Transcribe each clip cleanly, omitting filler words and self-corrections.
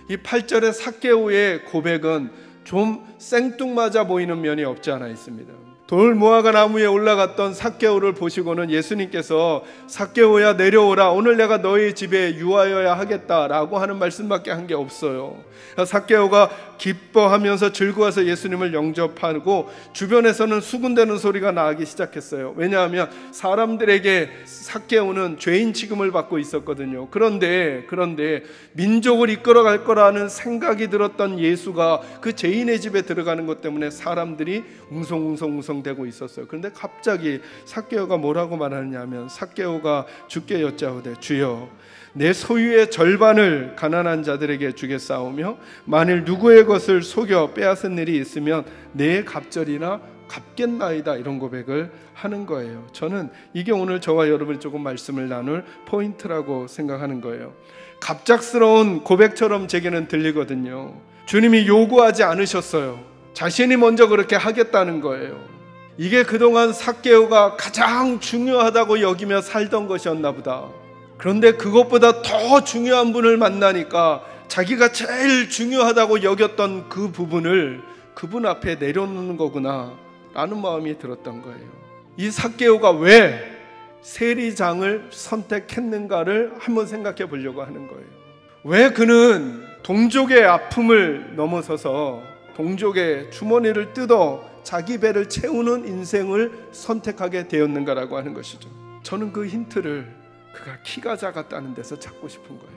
이 8절의 삭개오의 고백은 좀 생뚱맞아 보이는 면이 없지 않아 있습니다. 돌 무화과 나무에 올라갔던 삭개오를 보시고는 예수님께서 삭개오야 내려오라, 오늘 내가 너희 집에 유하여야 하겠다라고 하는 말씀밖에 한 게 없어요. 삭개오가 기뻐하면서 즐거워서 예수님을 영접하고 주변에서는 수군대는 소리가 나기 시작했어요. 왜냐하면 사람들에게 삭개오는 죄인 취급을 받고 있었거든요. 그런데 민족을 이끌어갈 거라는 생각이 들었던 예수가 그 죄인의 집에 들어가는 것 때문에 사람들이 웅성웅성 되고 있었어요. 그런데 갑자기 삭개오가 뭐라고 말하느냐면, 삭개오가 주께 여짜오되 주여 내 소유의 절반을 가난한 자들에게 주겠사오며 만일 누구의 것을 속여 빼앗은 일이 있으면 내 갑절이나 갚겠나이다, 이런 고백을 하는 거예요. 저는 이게 오늘 저와 여러분이 조금 말씀을 나눌 포인트라고 생각하는 거예요. 갑작스러운 고백처럼 제게는 들리거든요. 주님이 요구하지 않으셨어요. 자신이 먼저 그렇게 하겠다는 거예요. 이게 그동안 삭개오가 가장 중요하다고 여기며 살던 것이었나 보다. 그런데 그것보다 더 중요한 분을 만나니까 자기가 제일 중요하다고 여겼던 그 부분을 그분 앞에 내려놓는 거구나 라는 마음이 들었던 거예요. 이 삭개오가 왜 세리장을 선택했는가를 한번 생각해 보려고 하는 거예요. 왜 그는 동족의 아픔을 넘어서서 동족의 주머니를 뜯어 자기 배를 채우는 인생을 선택하게 되었는가라고 하는 것이죠. 저는 그 힌트를 그가 키가 작았다는 데서 찾고 싶은 거예요.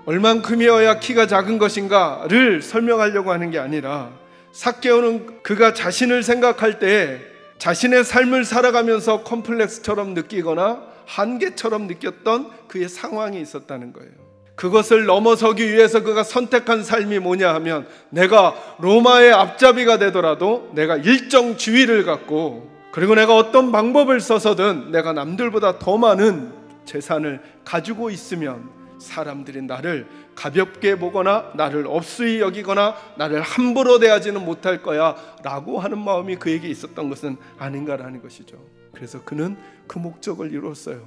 얼만큼이어야 키가 작은 것인가를 설명하려고 하는 게 아니라, 삭개오는 그가 자신을 생각할 때 자신의 삶을 살아가면서 컴플렉스처럼 느끼거나 한계처럼 느꼈던 그의 상황이 있었다는 거예요. 그것을 넘어서기 위해서 그가 선택한 삶이 뭐냐 하면, 내가 로마의 앞잡이가 되더라도 내가 일정 지위를 갖고, 그리고 내가 어떤 방법을 써서든 내가 남들보다 더 많은 재산을 가지고 있으면 사람들이 나를 가볍게 보거나 나를 업수히 여기거나 나를 함부로 대하지는 못할 거야 라고 하는 마음이 그에게 있었던 것은 아닌가라는 것이죠. 그래서 그는 그 목적을 이뤘어요.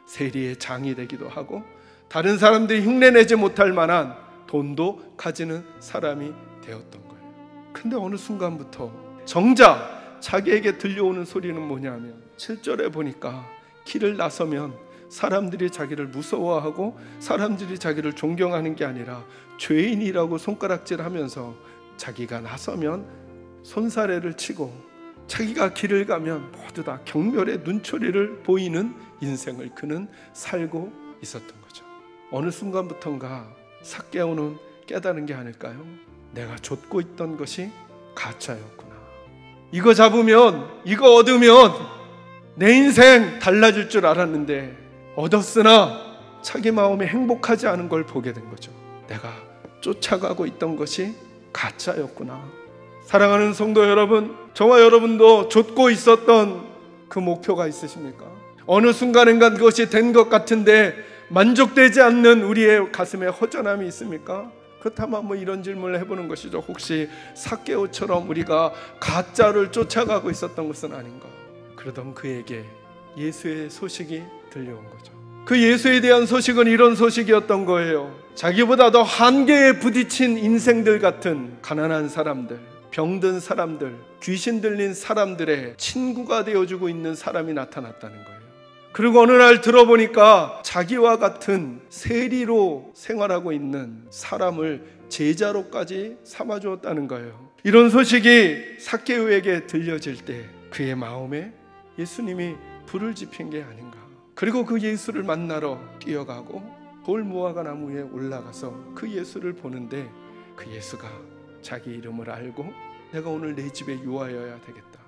세리의 장이 되기도 하고 다른 사람들이 흉내내지 못할 만한 돈도 가지는 사람이 되었던 거예요. 근데 어느 순간부터 정작 자기에게 들려오는 소리는 뭐냐면, 7절에 보니까 길을 나서면 사람들이 자기를 무서워하고 사람들이 자기를 존경하는 게 아니라 죄인이라고 손가락질하면서 자기가 나서면 손사래를 치고 자기가 길을 가면 모두 다 경멸의 눈초리를 보이는 인생을 그는 살고 있었던 거죠. 어느 순간부터인가 삭개오는 깨달은 게 아닐까요? 내가 좇고 있던 것이 가짜였구나. 이거 잡으면, 이거 얻으면 내 인생 달라질 줄 알았는데 얻었으나 자기 마음이 행복하지 않은 걸 보게 된 거죠. 내가 쫓아가고 있던 것이 가짜였구나. 사랑하는 성도 여러분, 저와 여러분도 좇고 있었던 그 목표가 있으십니까? 어느 순간인가 그것이 된 것 같은데 만족되지 않는 우리의 가슴에 허전함이 있습니까? 그렇다면 뭐 이런 질문을 해보는 것이죠. 혹시 삭개오처럼 우리가 가짜를 쫓아가고 있었던 것은 아닌가? 그러던 그에게 예수의 소식이 들려온 거죠. 그 예수에 대한 소식은 이런 소식이었던 거예요. 자기보다 더 한계에 부딪힌 인생들 같은 가난한 사람들, 병든 사람들, 귀신 들린 사람들의 친구가 되어주고 있는 사람이 나타났다는 거예요. 그리고 어느 날 들어보니까 자기와 같은 세리로 생활하고 있는 사람을 제자로까지 삼아주었다는 거예요. 이런 소식이 삭개오에게 들려질 때 그의 마음에 예수님이 불을 지핀 게 아닌가. 그리고 그 예수를 만나러 뛰어가고 돌 무화과 나무에 올라가서 그 예수를 보는데 그 예수가 자기 이름을 알고 내가 오늘 내 집에 유하여야 되겠다.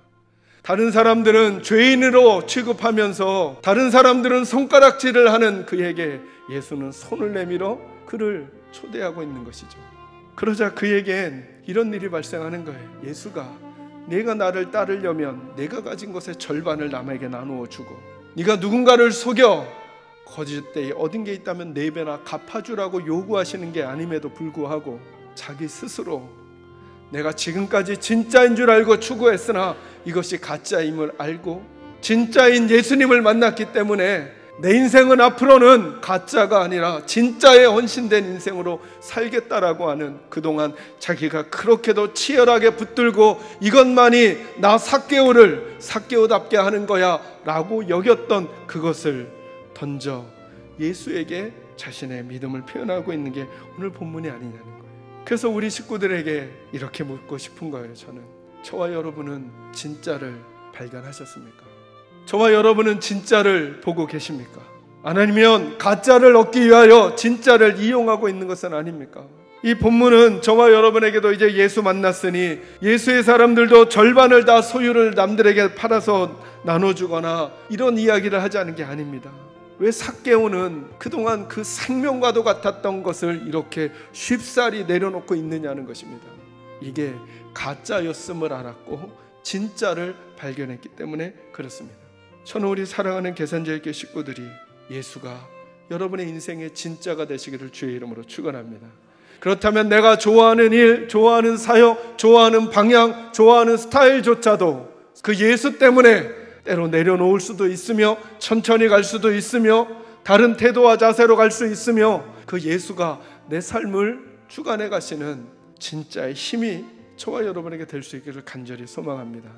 다른 사람들은 죄인으로 취급하면서 다른 사람들은 손가락질을 하는 그에게 예수는 손을 내밀어 그를 초대하고 있는 것이죠. 그러자 그에겐 이런 일이 발생하는 거예요. 예수가 네가 나를 따르려면 내가 가진 것의 절반을 남에게 나누어 주고, 네가 누군가를 속여 거짓되이 얻은 게 있다면 4배나 갚아주라고 요구하시는 게 아님에도 불구하고 자기 스스로 내가 지금까지 진짜인 줄 알고 추구했으나 이것이 가짜임을 알고 진짜인 예수님을 만났기 때문에 내 인생은 앞으로는 가짜가 아니라 진짜에 헌신된 인생으로 살겠다라고 하는, 그동안 자기가 그렇게도 치열하게 붙들고 이것만이 나 삭개오를 삭개오답게 하는 거야 라고 여겼던 그것을 던져 예수에게 자신의 믿음을 표현하고 있는 게 오늘 본문이 아니냐는 거예요. 그래서 우리 식구들에게 이렇게 묻고 싶은 거예요. 저와 여러분은 진짜를 발견하셨습니까? 저와 여러분은 진짜를 보고 계십니까? 아니면 가짜를 얻기 위하여 진짜를 이용하고 있는 것은 아닙니까? 이 본문은 저와 여러분에게도 이제 예수 만났으니 예수의 사람들도 절반을 다 소유를 남들에게 팔아서 나눠주거나 이런 이야기를 하자는 게 아닙니다. 왜 삭개오는 그동안 그 생명과도 같았던 것을 이렇게 쉽사리 내려놓고 있느냐는 것입니다. 이게 가짜였음을 알았고 진짜를 발견했기 때문에 그렇습니다. 저는 우리 사랑하는 계산제일교회 식구들이 예수가 여러분의 인생의 진짜가 되시기를 주의 이름으로 축원합니다. 그렇다면 내가 좋아하는 일, 좋아하는 사역, 좋아하는 방향, 좋아하는 스타일조차도 그 예수 때문에 때로 내려놓을 수도 있으며 천천히 갈 수도 있으며 다른 태도와 자세로 갈 수 있으며 그 예수가 내 삶을 주관해 가시는 진짜의 힘이 저와 여러분에게 될 수 있기를 간절히 소망합니다.